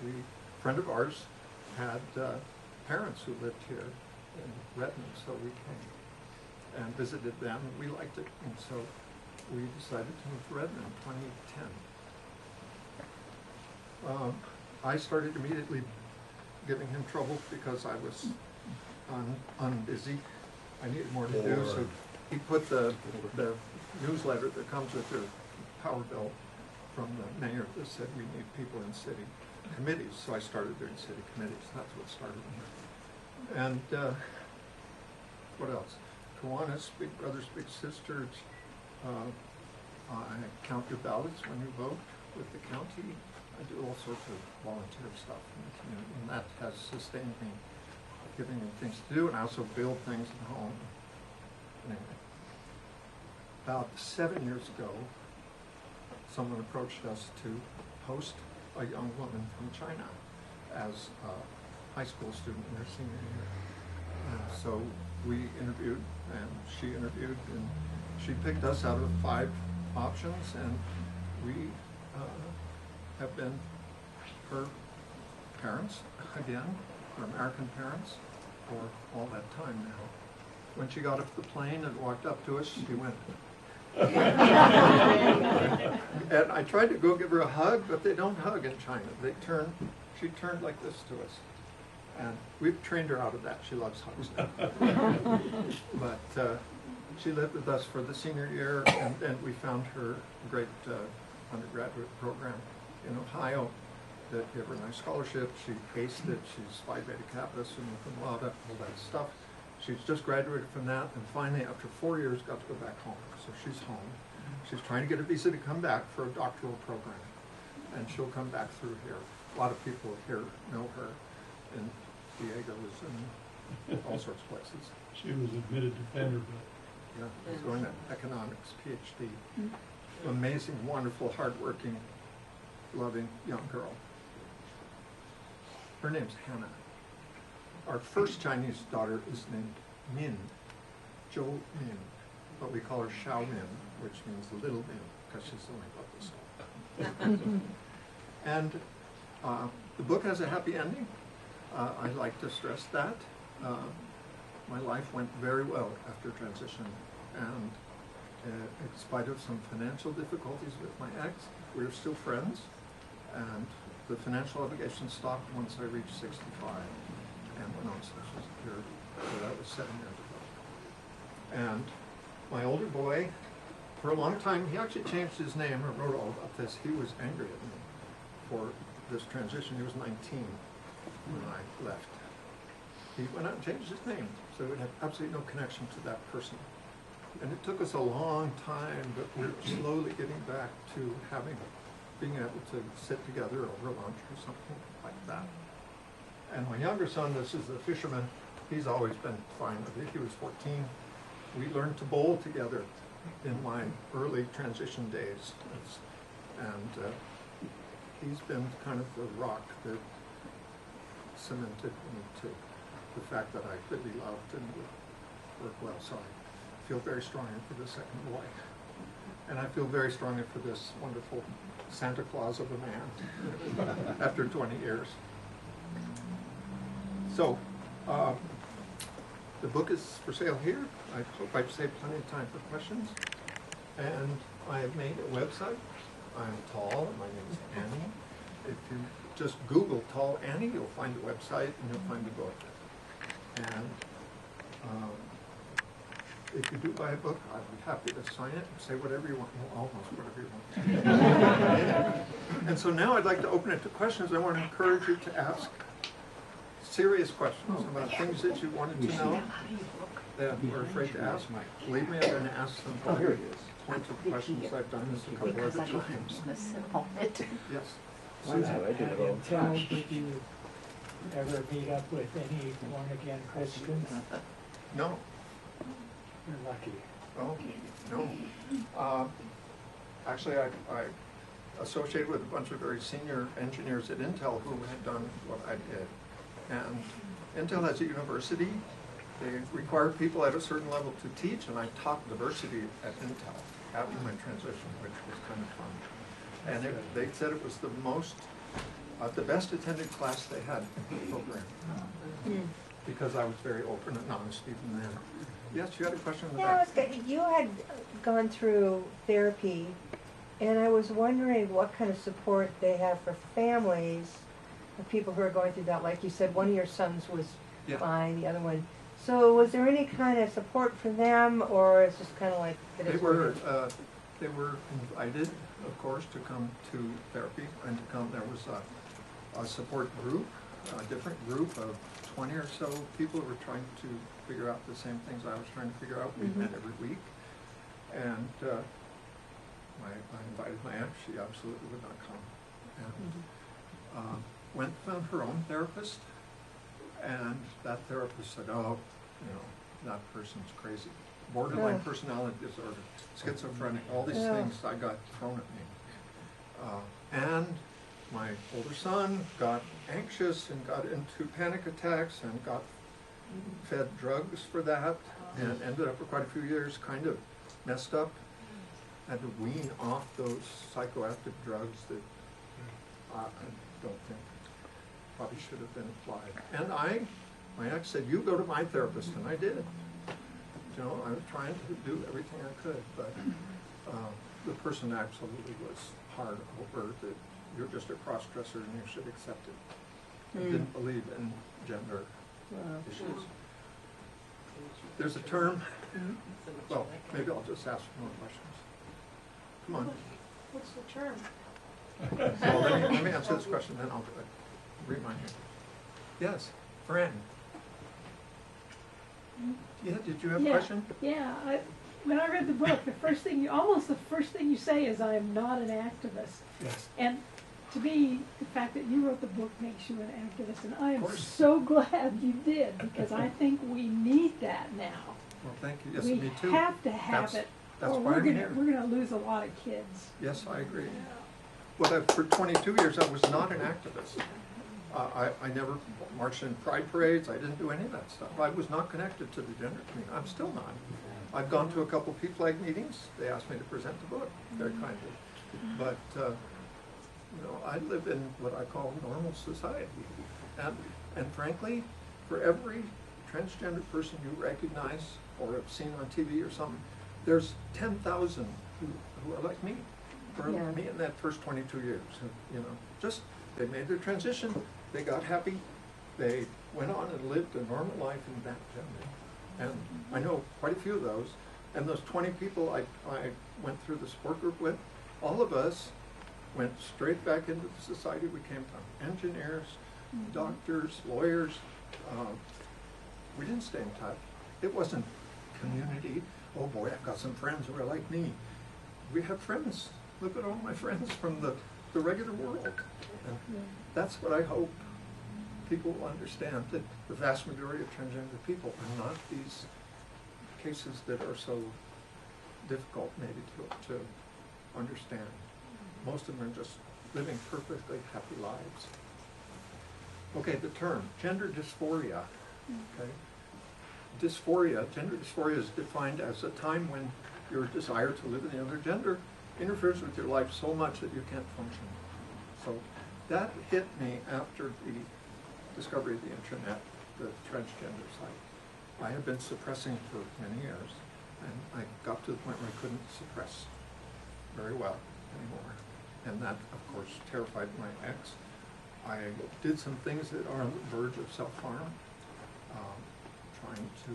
And a friend of ours had parents who lived here in Redmond, so we came and visited them. We liked it, and so we decided to move to Redmond in 2010. I started immediately giving him trouble because I was unbusy. I needed more to do, so he put the newsletter that comes with your power bill from the mayor that said we need people in city committees. So I started doing city committees. That's what started me. And what else? Kiwanis, Big Brothers Big Sisters. I count your ballots when you vote with the county. I do all sorts of volunteer stuff in the community, and that has sustained me, giving me things to do, and I also build things at home. Anyway, about 7 years ago, someone approached us to host a young woman from China as a high school student in her senior year. And so we interviewed, and she interviewed, and she picked us out of 5 options, and we have been her parents, again, her American parents, for all that time now. When she got off the plane and walked up to us, she went. And I tried to go give her a hug, but they don't hug in China. She turned like this to us. And we've trained her out of that. She loves hugs now. But she lived with us for the senior year, and we found her a great undergraduate program in Ohio that gave her a nice scholarship. She aced it. She's Phi Beta Kappa, summa cum laude, all that stuff. She's just graduated from that, and finally, after 4 years, got to go back home. So she's home. She's trying to get a visa to come back for a doctoral program, and she'll come back through here. A lot of people here know her in Diego's and all sorts of places. She was admitted to Vanderbilt. Yeah, she's going to economics, PhD. amazing, wonderful, hardworking, loving young girl. Her name's Hannah. Our first Chinese daughter is named Min, Zhou Min, but we call her Xiao Min, which means little Min, because she's only about this tall. And the book has a happy ending. I'd like to stress that. My life went very well after transition, and in spite of some financial difficulties with my ex, we were still friends, and the financial obligation stopped once I reached 65 and went on Social Security. So that was 7 years ago. And my older boy, for a long time, he actually changed his name and wrote all about this. He was angry at me for this transition. He was 19 when I left. He went out and changed his name, so it had absolutely no connection to that person. And it took us a long time, but we're slowly getting back to being able to sit together over lunch or something like that. And my younger son, this is the fisherman, he's always been fine with it. He was 14. We learned to bowl together in my early transition days. And he's been kind of the rock that cemented me to the fact that I could be loved and would work well. So I feel very strongly for the second boy. And I feel very strongly for this wonderful Santa Claus of a man after 20 years. So, the book is for sale here. I hope I've saved plenty of time for questions. And I have made a website. I'm tall, and my name is Annie. If you just Google Tall Annie, you'll find the website and you'll find the book. And if you do buy a book, I'd be happy to sign it and say whatever you want, well, almost whatever you want. And so now I'd like to open it to questions. I want to encourage you to ask serious questions about things that you wanted to know that you're afraid to ask. Believe me, I'm going to ask some pointed questions. I've done this a couple other times. Yes. Until did you ever meet up with any born-again Christians? No. You're lucky. Oh, no. Actually, I associated with a bunch of very senior engineers at Intel who had done what I did. And Intel has a university. They require people at a certain level to teach, and I taught diversity at Intel after my transition, which was kind of fun. And they said it was the best attended class they had in the program, because I was very open and honest even then. Yes, you had a question in the back? You had gone through therapy, and I was wondering what kind of support they have for families of people who are going through that. Like you said, one of your sons was fine, the other one. So was there any kind of support for them, or it's just kind of like... They were invited, of course, to come to therapy, and to come. There was a support group, a different group of 20 or so people who were trying to figure out the same things I was trying to figure out. We met every week, and I invited my aunt. She absolutely would not come, and went and found her own therapist, and that therapist said, "Oh, that person's crazy. Borderline personality disorder, schizophrenic, all these things I got thrown at me." And my older son got anxious and got into panic attacks and got fed drugs for that, and ended up for quite a few years kind of messed up. Had to wean off those psychoactive drugs that I don't think probably should have been applied. And my ex said, "You go to my therapist," and I did. I was trying to do everything I could, but the person absolutely was hard over that you're just a cross-dresser and you should accept it. I didn't believe in gender issues. There's a term, well, maybe I'll just ask more questions. Come on. What's the term? So let me answer this question, then I'll remind you. Yes, Fran. Yeah, did you have a question? Yeah, when I read the book, the first thing you say is, "I am not an activist." Yes. And to me, the fact that you wrote the book makes you an activist, and I am so glad you did, because I think we need that now. Well, thank you. Yes, we me too. have to have it That's Well, why I'm here. we're gonna lose a lot of kids. Yes, I agree. But for 22 years, I was not an activist. I never marched in pride parades. I didn't do any of that stuff. I was not connected to the gender community. I'm still not. I've gone to a couple of PFLAG meetings. They asked me to present the book very kindly. But, I live in what I call normal society. And frankly, for every transgender person you recognize or have seen on TV or something, there's 10,000 who are like me. For Yeah. me in that first 22 years, just they made their transition, they got happy, they went on and lived a normal life in that family. And I know quite a few of those. And those 20 people I went through the support group with, all of us went straight back into the society we came from. Engineers, doctors, lawyers. We didn't stay in touch. It wasn't community. Oh boy, I've got some friends who are like me. We have friends. Look at all my friends from the regular world. And that's what I hope people will understand, that the vast majority of transgender people are not these cases that are so difficult maybe to understand. Most of them are just living perfectly happy lives. Okay, the term, gender dysphoria. Okay. Gender dysphoria is defined as a time when your desire to live in the other gender interferes with your life so much that you can't function. So that hit me after the discovery of the internet, the transgender site. I had been suppressing for many years, and I got to the point where I couldn't suppress very well anymore. And that, of course, terrified my ex. I did some things that are on the verge of self-harm, trying to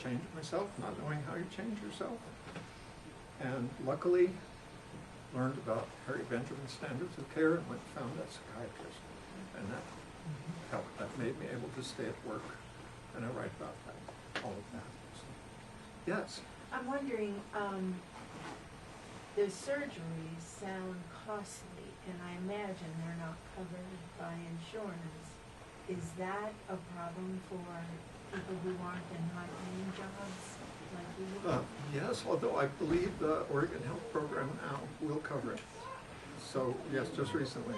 change myself, not knowing how you change yourself. And luckily, learned about Harry Benjamin's standards of care and went and found a psychiatrist. And that helped. That made me able to stay at work. And I write about that, all of that. So, yes. I'm wondering, the surgeries sound costly, and I imagine they're not covered by insurance. Is that a problem for people who aren't in high-paying jobs like you? Yes, although I believe the Oregon Health Program now will cover it. So, yes, just recently.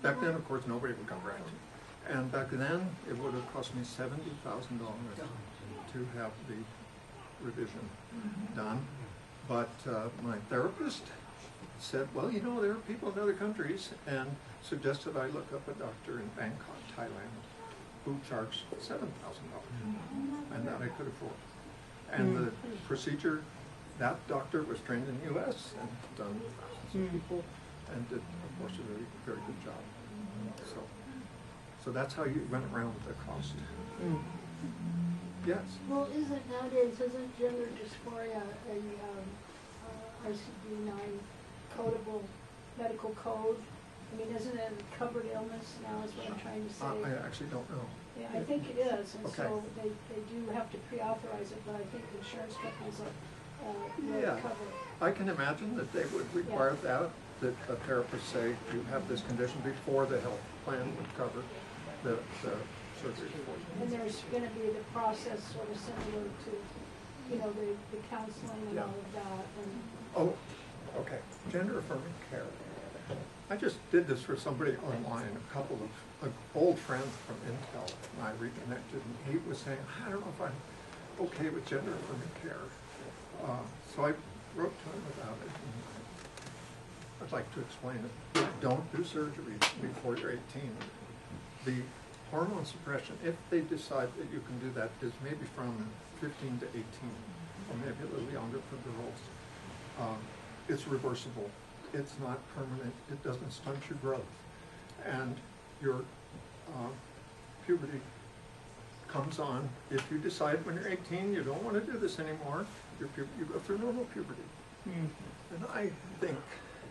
Back then, of course, nobody would cover it. And back then, it would have cost me $70,000 to have the revision done. But my therapist said, well, there are people in other countries, and suggested I look up a doctor in Bangkok, Thailand, who charged $7,000, and that I could afford. And the procedure, that doctor was trained in the U.S. and done thousands of people, and did, of course, a very, very good job. So that's how you went around with the cost. Yes. Well, isn't gender dysphoria a ICD-9 codable medical code? I mean, isn't it a covered illness now is what I'm trying to say? I actually don't know. Yeah, I think it is, and Okay. so they do have to pre-authorize it, but I think insurance companies will Yeah. cover it. I can imagine that they would require that a therapist say, you have this condition before the health plan would cover the surgery for you. And there's gonna be the process sort of similar to, the counseling and Yeah. all of that, and Oh, okay, gender affirming care. I just did this for somebody online, a couple of an old friend from Intel, and I reconnected, and he was saying, I don't know if I'm okay with gender affirming care. So I wrote to him about it, and I'd like to explain it. Don't do surgery before you're 18. The hormone suppression, if they decide that you can do that, is maybe from 15 to 18, or maybe a little younger for girls. It's reversible. It's not permanent. It doesn't stunt your growth. And your puberty comes on. If you decide when you're 18 you don't want to do this anymore, you go through normal puberty. And I think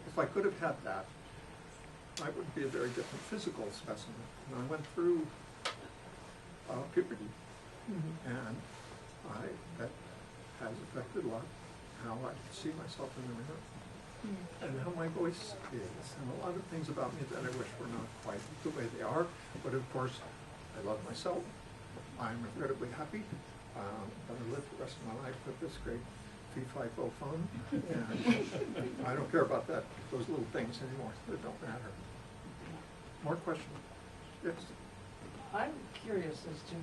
if I could have had that, I would be a very different physical specimen. And I went through puberty, and that has affected a lot how I see myself in the mirror, and how my voice is, and a lot of things about me that I wish were not quite the way they are. But of course, I love myself. I'm incredibly happy. I'm going to live the rest of my life with this great fee fi fo fum. And I don't care about those little things anymore, they don't matter. More questions? Yes? I'm curious as to,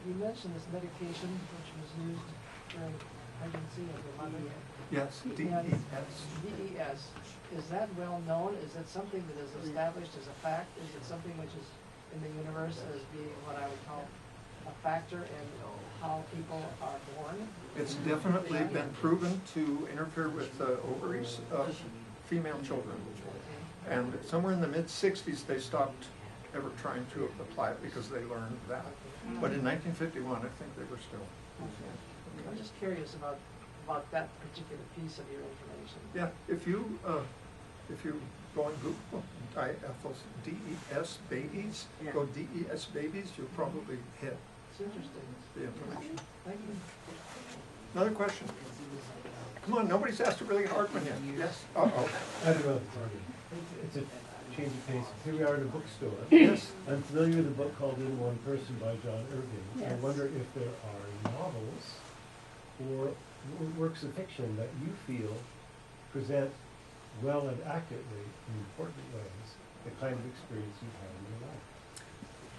you mentioned this medication which was used during pregnancy of your mother. Yes, DES. DES. Is that well known? Is it something that is established as a fact? Is it something which is in the universe as being what I would call a factor in how people are born? It's definitely been proven to interfere with the ovaries of female children. And somewhere in the mid-60s, they stopped ever trying to apply it because they learned that. But in 1951, I think they were still using it. I'm just curious about that particular piece of your information. Yeah, if you go on Google, DES babies, go DES babies, you'll probably hit It's interesting. the information. Thank you. Another question? Come on, nobody's asked a really hard one yet. Yes? Uh-oh. I don't know. It's a change of pace. Here we are in a bookstore. Yes. I'm familiar with a book called In One Person by John Irving. I Yes. wonder if there are novels or works of fiction that you feel present well and accurately in important ways the kind of experience you've had in your life.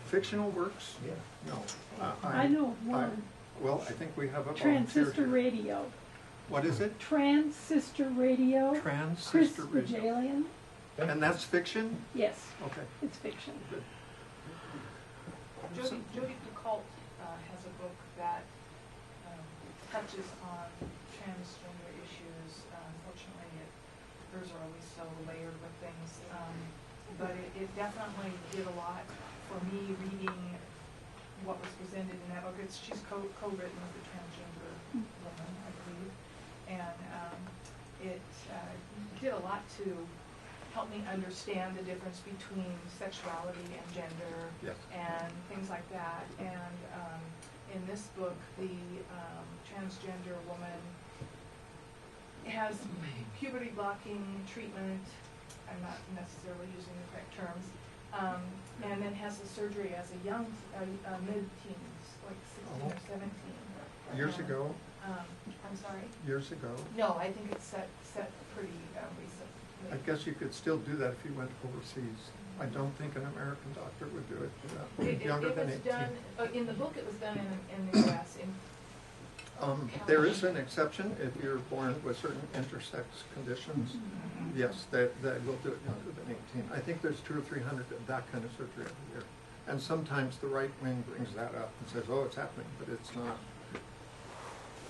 Fictional works? Yeah. No. I know one. Well, I think we have a volunteer Transistor here. radio. What is it? Transistor radio. Chris Transistor radio. Bajalian. And that's fiction? Yes, Okay, it's fiction. good. Jodi Picoult has a book that touches on transgender issues. Unfortunately, hers are always so layered with things. But it definitely did a lot for me reading what was presented in that book. She's co-written with a transgender woman, I believe. And it did a lot to help me understand the difference between sexuality and gender Yes. and things like that. And in this book, the transgender woman has puberty blocking treatment. I'm not necessarily using the correct terms. And then has the surgery as a young, mid-teens, like 16 or 17. Years ago? I'm sorry? Years ago? No, I think it's set pretty recently. I guess you could still do that if you went overseas. I don't think an American doctor would do it younger It than was 18. done, in the book it was done in the US. There is an exception if you're born with certain intersex conditions. Yes, they will do it younger than 18. I think there's 200 or 300 of that kind of surgery every year. And sometimes the right wing brings that up and says, oh, it's happening, but it's not.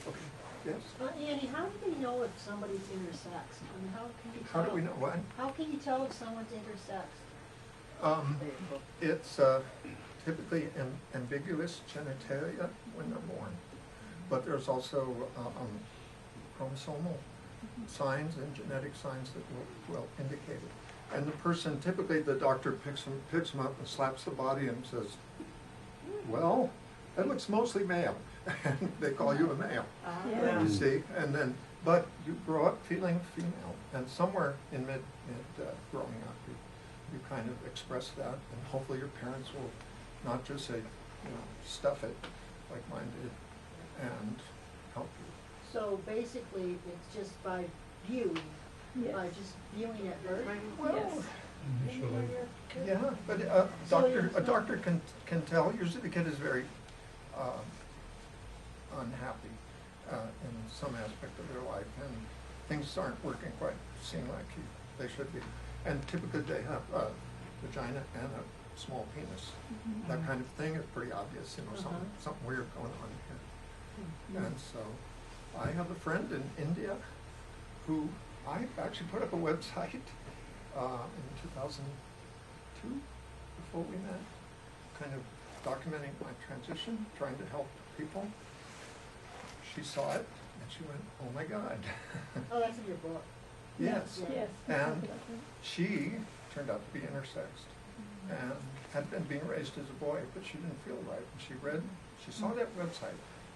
Okay, yes? Annie, how do we know if somebody's intersex? I mean, how can you How tell? do we know what? How can you tell if someone's intersex? It's typically ambiguous genitalia when they're born. But there's also chromosomal signs and genetic signs that will indicate it. And the person, typically the doctor picks them up and slaps the body and says, well, that looks mostly male. And they call you a male, Yeah. you see. And then, but you grow up feeling female. And somewhere in mid growing up, you kind of express that. And hopefully your parents will not just say, stuff it like mine did, and help you. So basically, it's just by viewing, Yes. by just viewing at birth? Well, Yes. Initially. yeah, but a doctor can tell. Usually the kid is very unhappy in some aspect of their life, and things aren't working quite seem like they should be. And typically they have a vagina and a small penis. That kind of thing is pretty obvious, something weird going on here. And so I have a friend in India who I actually put up a website in 2002, before we met, kind of documenting my transition, trying to help people. She saw it and she went, oh my God. Oh, that's in your book. Yes. Yes. And she turned out to be intersexed and had been being raised as a boy, but she didn't feel right. And she saw that website,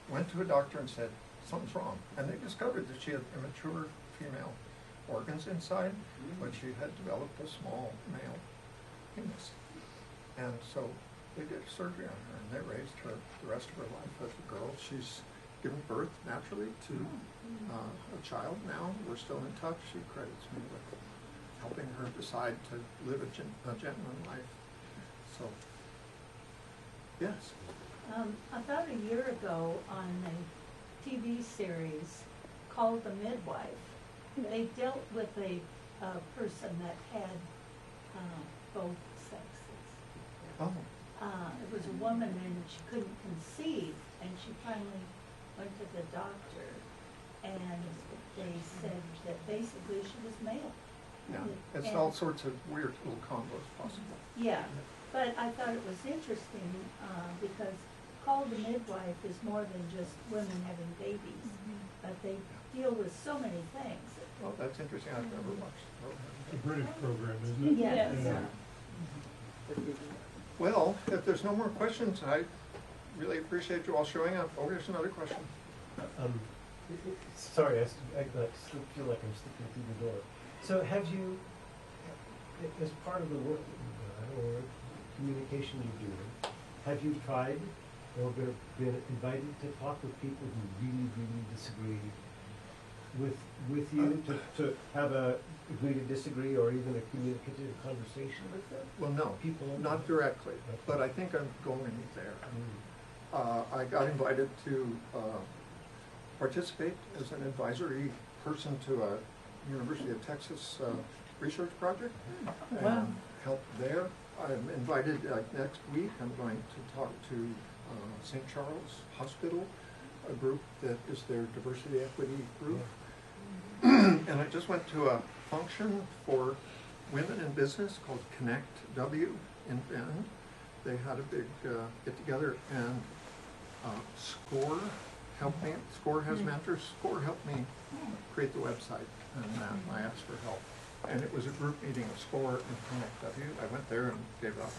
went to a doctor and said, something's wrong. And they discovered that she had immature female organs inside, but she had developed a small male penis. And so they did surgery on her and they raised her the rest of her life as a girl. She's given birth naturally to a child now. We're still in touch. She credits me with helping her decide to live a genuine life. So, yes. About a year ago on a TV series called The Midwife, they dealt with a person that had both sexes. Oh. It was a woman and she couldn't conceive, and she finally went to the doctor, and they said that basically she was male. Yeah, it's And- all sorts of weird little combos possible. Yeah, but I thought it was interesting, because Called the Midwife is more than just women having babies, but they deal with so many things. Well, that's interesting. I've never watched the program. It's a British program, isn't it? Yes. Yeah. Well, if there's no more questions, I really appreciate you all showing up. Oh, here's another question. Sorry, I feel like I'm slipping through the door. So have you, as part of the work that you've done, or communication you're doing, have you tried or been invited to talk with people who really, really disagree with you, to have a agree to disagree or even a communicative conversation with them? Well, no, People not directly, Okay. but I think I'm going there. Mm. I got invited to participate as an advisory person to a University of Texas research project and help there. I'm invited next week. I'm going to talk to St. Charles Hospital, a group that is their diversity equity group. And I just went to a function for women in business called Connect W in Bend. They had a big get-together, and SCORE helped me. SCORE has mentors. SCORE helped me create the website, and I asked for help. And it was a group meeting of SCORE and Connect W. I went there and gave out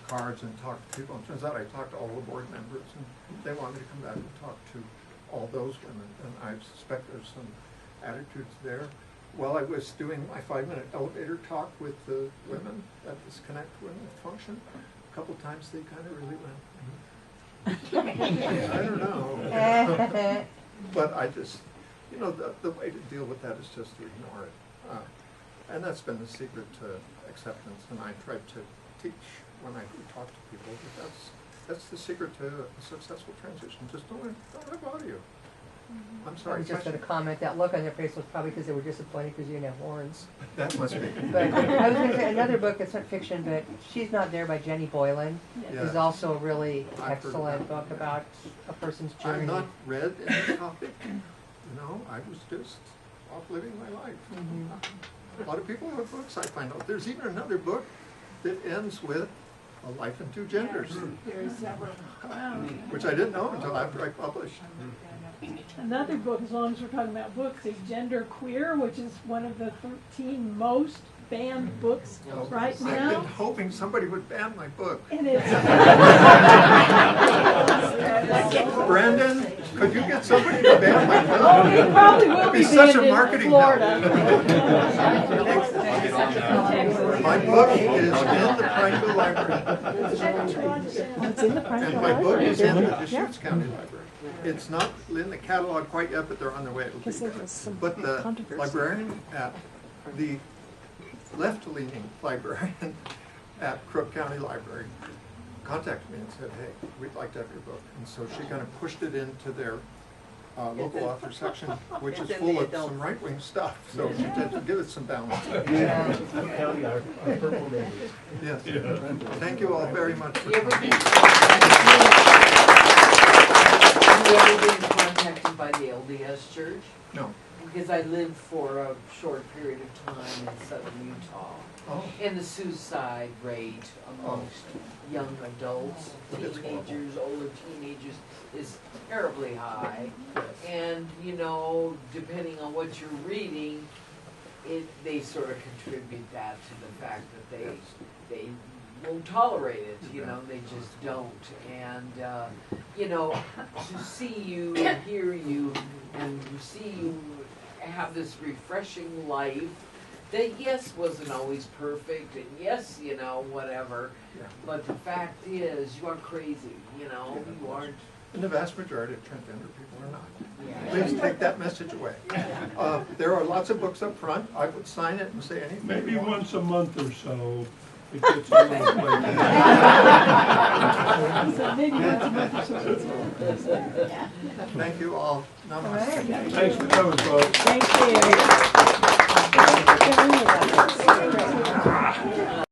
cards and talked to people. And turns out I talked to all the board members, and they wanted me to come back and talk to all those women. And I suspect there's some attitudes there. While I was doing my 5-minute elevator talk with the women at this Connect Women function, a couple times they kind of really went, I don't know. But I just, you know, the way to deal with that is just to ignore it. And that's been the secret to acceptance. And I try to teach when I do talk to people that that's the secret to a successful transition. Just don't let it bother you. I'm I sorry. was just going to comment, that look on their face was probably because they were disappointed because you didn't have horns. That must be. But I was going to say another book that's not fiction, but She's Not There by Jenny Boylan Yeah. is also a really I've heard of excellent that. book about a person's journey. I've not read any topic. You know, I was just off living my life. A lot of people wrote books, I find out. There's even another book that ends with a life in two genders, There's several. which I didn't know until after I published. Another book, as long as we're talking about books, is Gender Queer, which is one of the 13 most banned books right I've now. been hoping somebody would ban my book. And it's Brandon, could you get somebody to ban my book? oh, it probably will It'd be be such banned a in marketing help. Florida. My book is in the Prineville Library. It's in the And my book is in the Deschutes County Library. It's not in the catalog quite yet, but they're on their way. It'll be there. But the librarian at the left-leaning librarian at Crook County Library contacted me and said, hey, we'd like to have your book. And so she kind of pushed it into their local author section, which is full of some right-wing stuff. So she had to give it some balance. Yeah. County, our purple neighbors. Yes. Thank you all very much for You ever coming. been, have you ever been contacted by the LDS Church? No. Because I lived for a short period of time in southern Utah. Oh. And the suicide rate amongst young adults, That's horrible. teenagers, older teenagers is terribly high. And, you know, depending on what you're reading, they sort of contribute that to the fact that they won't tolerate it, you know, they just don't. And, you know, to see you and hear you and see you have this refreshing life that yes wasn't always perfect, and yes, you know, whatever. Yeah. But the fact is, you are crazy, you know, you aren't. And the vast majority of transgender people are not. Yeah. Please take that message away. There are lots of books up front. I would sign it and say anything. Maybe you want. once a month or so, it gets a little late. So maybe once a month or so. Thank you all. Namaste. Thanks for coming, folks. Thank you.